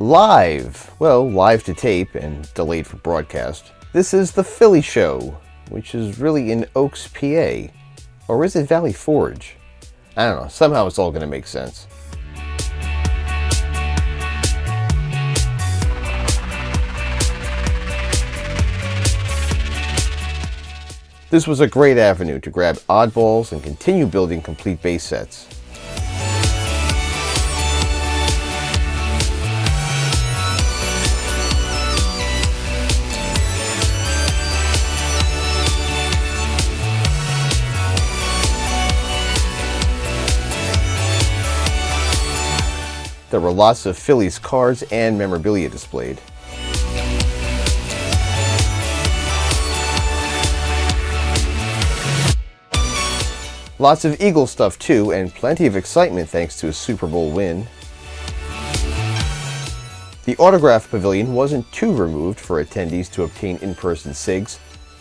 Live! Well, live to tape and delayed for broadcast. This is the Philly Show, which is really in Oaks, PA. Or is it Valley Forge? I don't know, somehow it's all going to make sense. This was a great avenue to grab oddballs and continue building complete bass sets. There were lots of Phillies cards and memorabilia displayed. Lots of Eagle stuff too, and plenty of excitement thanks to a Super Bowl win. The autograph pavilion wasn't too removed for attendees to obtain in-person SIGs,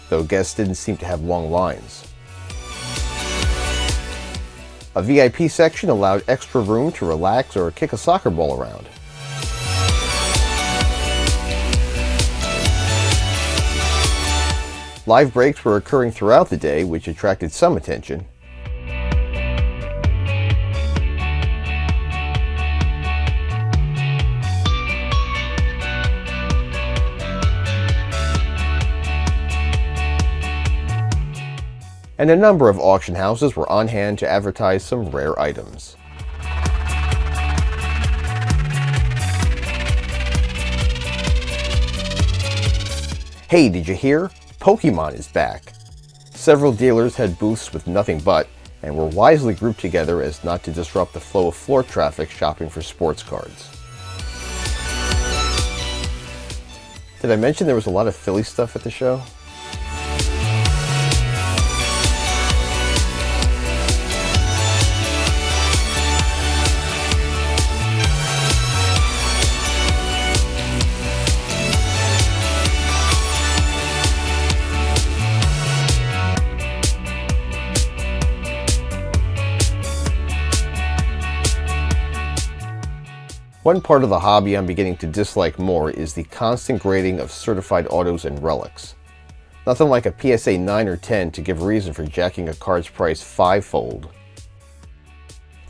though guests didn't seem to have long lines. A VIP section allowed extra room to relax or kick a soccer ball around. Live breaks were occurring throughout the day, which attracted some attention. And a number of auction houses were on hand to advertise some rare items. Hey, did you hear? Pokemon is back. Several dealers had booths with nothing but, and were wisely grouped together as not to disrupt the flow of floor traffic shopping for sports cards. Did I mention there was a lot of Philly stuff at the show? One part of the hobby I'm beginning to dislike more is the constant grading of certified autos and relics. Nothing like a PSA 9 or 10 to give reason for jacking a card's price fivefold.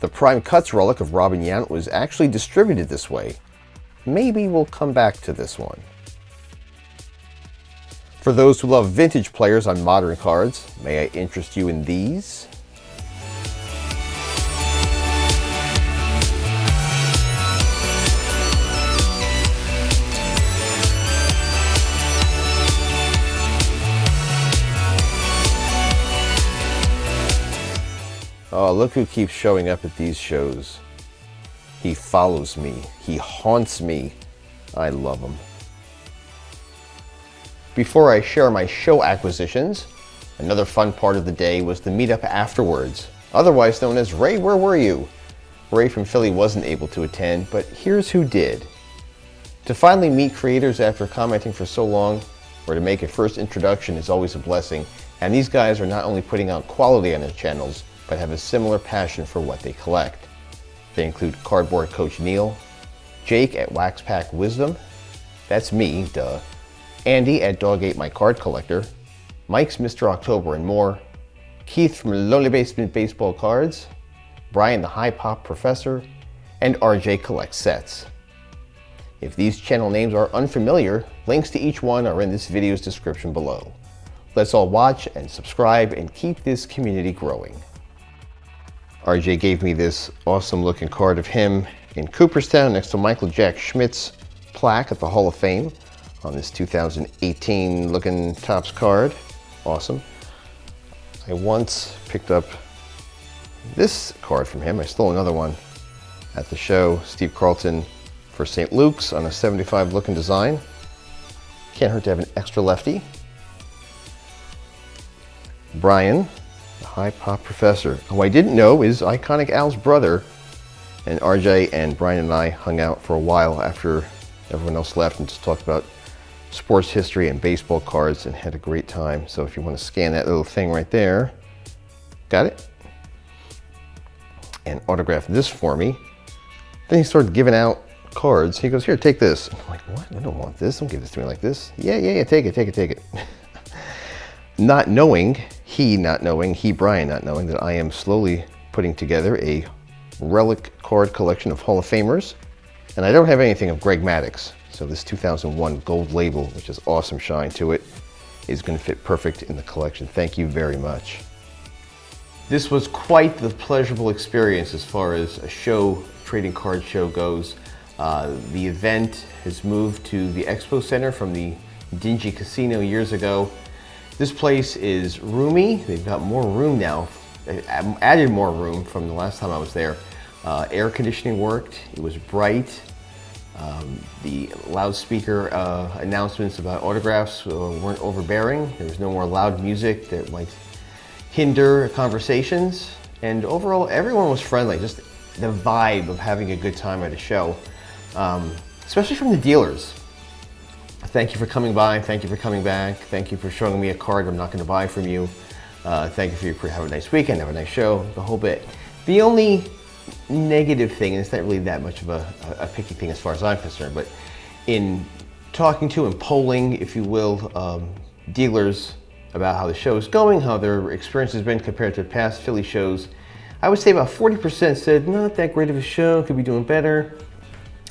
The Prime Cuts relic of Robin Yount was actually distributed this way. Maybe we'll come back to this one. For those who love vintage players on modern cards, may I interest you in these? Oh, look who keeps showing up at these shows. He follows me. He haunts me. I love him. Before I share my show acquisitions, another fun part of the day was the meetup afterwards, otherwise known as Ray, Where Were You? Ray from Philly wasn't able to attend, but here's who did. To finally meet creators after commenting for so long, or to make a first introduction is always a blessing, and these guys are not only putting out quality on their channels, but have a similar passion for what they collect. They include Cardboard Coach Neil, Jake at Wax Pack Wisdom, that's me, duh, Andy at Dog Ate My Card Collector, Mike's Mr. October and more, Keith from Lonely Basement Baseball Cards, Brian the High Pop Professor, and RJ Collects Sets. If these channel names are unfamiliar, links to each one are in this video's description below. Let's all watch and subscribe and keep this community growing. RJ gave me this awesome looking card of him in Cooperstown next to Michael Jack Schmidt's plaque at the Hall of Fame on this 2018 looking Topps card. Awesome. I once picked up this card from him. I stole another one at the show. Steve Carlton for St. Luke's on a 75 looking design. Can't hurt to have an extra lefty. Brian, the High Pop Professor, who I didn't know is Iconic Al's brother. And RJ and Brian and I hung out for a while after everyone else left and just talked about sports history and baseball cards and had a great time. So if you want to scan that little thing right there, got it? And autograph this for me. Then he started giving out cards. He goes, here, take this. I'm like, what? I don't want this. Don't give this to me like this. Yeah, take it. Not knowing, Brian not knowing that I am slowly putting together a relic card collection of Hall of Famers. And I don't have anything of Greg Maddux. So this 2001 gold label, which has awesome shine to it, is going to fit perfect in the collection. Thank you very much. This was quite the pleasurable experience as far as a show, trading card show goes. The event has moved to the Expo Center from the dingy casino years ago. This place is roomy. They've got more room now. They added more room from the last time I was there. Air conditioning worked. It was bright. The loudspeaker announcements about autographs weren't overbearing. There was no more loud music that might hinder conversations. And overall, everyone was friendly. Just the vibe of having a good time at a show, especially from the dealers. Thank you for coming by. Thank you for coming back. Thank you for showing me a card I'm not going to buy from you. Thank you for have a nice weekend, have a nice show, the whole bit. The only negative thing, and it's not really that much of a picky thing as far as I'm concerned, but in talking to and polling, if you will, dealers about how the show is going, how their experience has been compared to past Philly shows, I would say about 40% said, not that great of a show, could be doing better.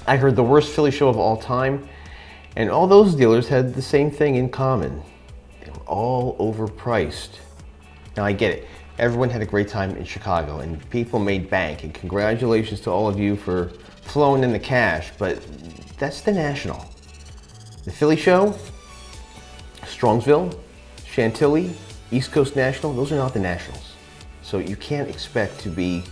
I heard the worst Philly show of all time, and all those dealers had the same thing in common. They were all overpriced. Now I get it. Everyone had a great time in Chicago and people made bank, and congratulations to all of you for flowing in the cash, but that's the National. The Philly show, Strongsville, Chantilly, East Coast National, those are not the Nationals. So you can't expect to be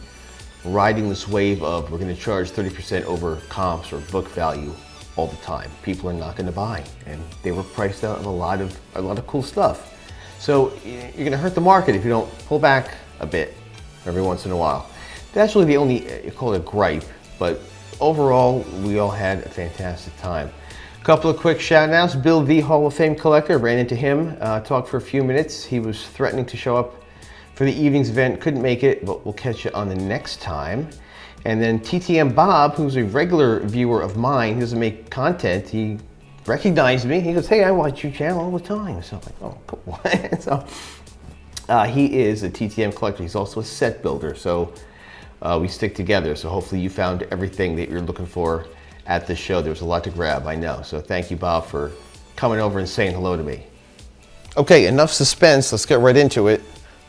riding this wave of we're going to charge 30% over comps or book value all the time. People are not going to buy, and they were priced out of a lot of cool stuff. So you're going to hurt the market if you don't pull back a bit every once in a while. That's really the only, you call it a gripe, but overall, we all had a fantastic time. A couple of quick shout outs. Bill V, Hall of Fame collector, ran into him, talked for a few minutes. He was threatening to show up for the evening's event, couldn't make it, but we'll catch you on the next time. And then TTM Bob, who's a regular viewer of mine, he doesn't make content, he recognized me. He goes, hey, I watch your channel all the time. So I'm like, oh, cool. So he is a TTM collector. He's also a set builder. So we stick together. So hopefully you found everything that you're looking for at the show. There was a lot to grab, I know. So thank you, Bob, for coming over and saying hello to me. Okay, enough suspense. Let's get right into it.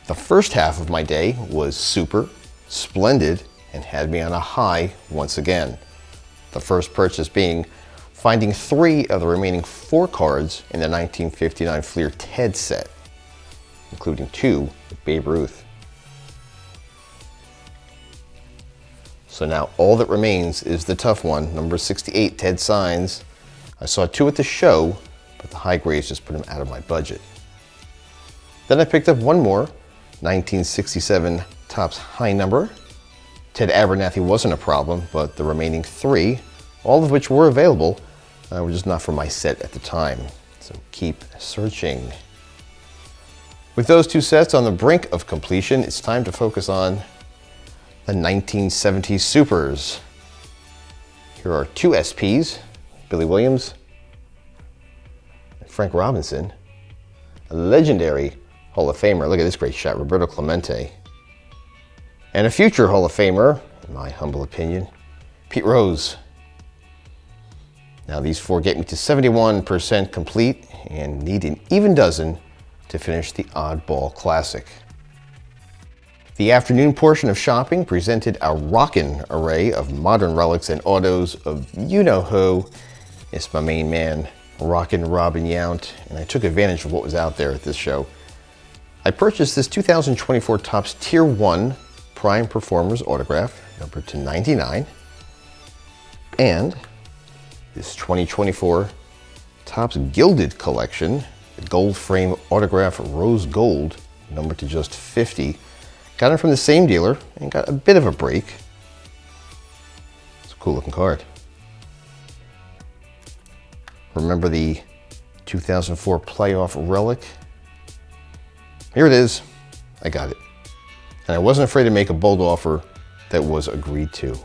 The first half of my day was super, splendid, and had me on a high once again. The first purchase being finding 3 of the remaining 4 cards in the 1959 Fleer Ted set, including 2 with Babe Ruth. So now all that remains is the tough one, number 68, Ted Signs. I saw 2 at the show, but the high grades just put them out of my budget. Then I picked up 1 more, 1967 Topps high number. Ted Abernathy wasn't a problem, but the remaining 3, all of which were available, were just not for my set at the time. So keep searching. With those 2 sets on the brink of completion, it's time to focus on the 1970s Supers. Here are 2 SPs, Billy Williams and Frank Robinson, a legendary Hall of Famer, look at this great shot, Roberto Clemente, and a future Hall of Famer, in my humble opinion, Pete Rose. Now these 4 get me to 71% complete and need an even dozen to finish the Oddball Classic. The afternoon portion of shopping presented a rockin' array of modern relics and autos of you-know-who. It's my main man, Rockin' Robin Yount, and I took advantage of what was out there at this show. I purchased this 2024 Topps Tier 1 Prime Performers autograph, numbered to 99, and this 2024 Topps Gilded Collection, the gold frame autograph rose gold, numbered to just 50. Got it from the same dealer and got a bit of a break. It's a cool looking card. Remember the 2004 playoff relic? Here it is. I got it. And I wasn't afraid to make a bold offer that was agreed to.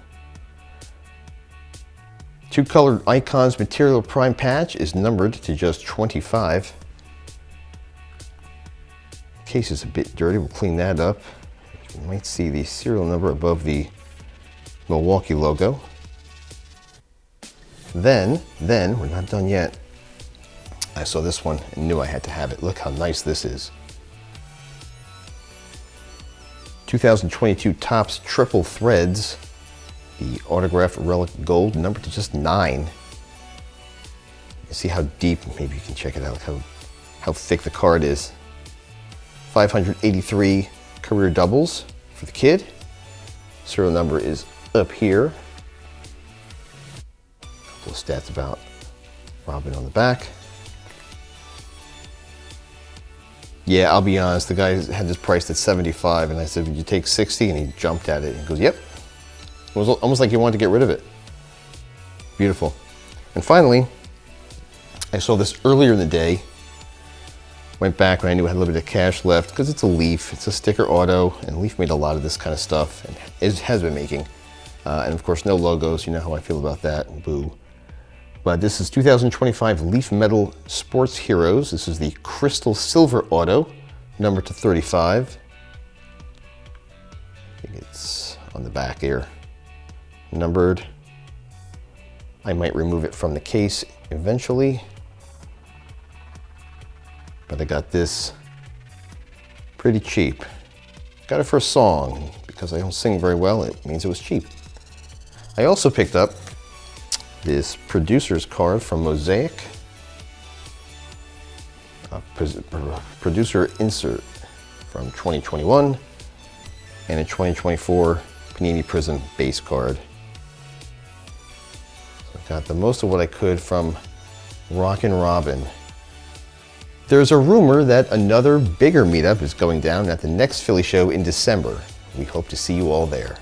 Two colored icons material prime patch is numbered to just 25. Case is a bit dirty, we'll clean that up. You might see the serial number above the Milwaukee logo. Then, we're not done yet. I saw this one and knew I had to have it. Look how nice this is. 2022 Topps Triple Threads. The autographed relic gold, numbered to just 9. You see how deep, maybe you can check it out, how thick the card is. 583 career doubles for the kid. Serial number is up here. A couple of stats about Robin on the back. Yeah, I'll be honest, the guy had this priced at 75 and I said, would you take 60? And he jumped at it. He goes, yep. It was almost like he wanted to get rid of it. Beautiful. And finally, I saw this earlier in the day. Went back when I knew I had a little bit of cash left because it's a Leaf, it's a sticker auto, and Leaf made a lot of this kind of stuff and has been making. And of course, no logos, you know how I feel about that, boo. But this is 2025 Leaf Metal Sports Heroes. This is the Crystal Silver Auto, numbered to 35. I think it's on the back here. Numbered. I might remove it from the case eventually. But I got this pretty cheap. Got it for a song. Because I don't sing very well, it means it was cheap. I also picked up this producer's card from Mosaic. Producer insert from 2021 and a 2024 Panini Prism base card. So I got the most of what I could from Rockin' Robin. There's a rumor that another bigger meetup is going down at the next Philly show in December. We hope to see you all there.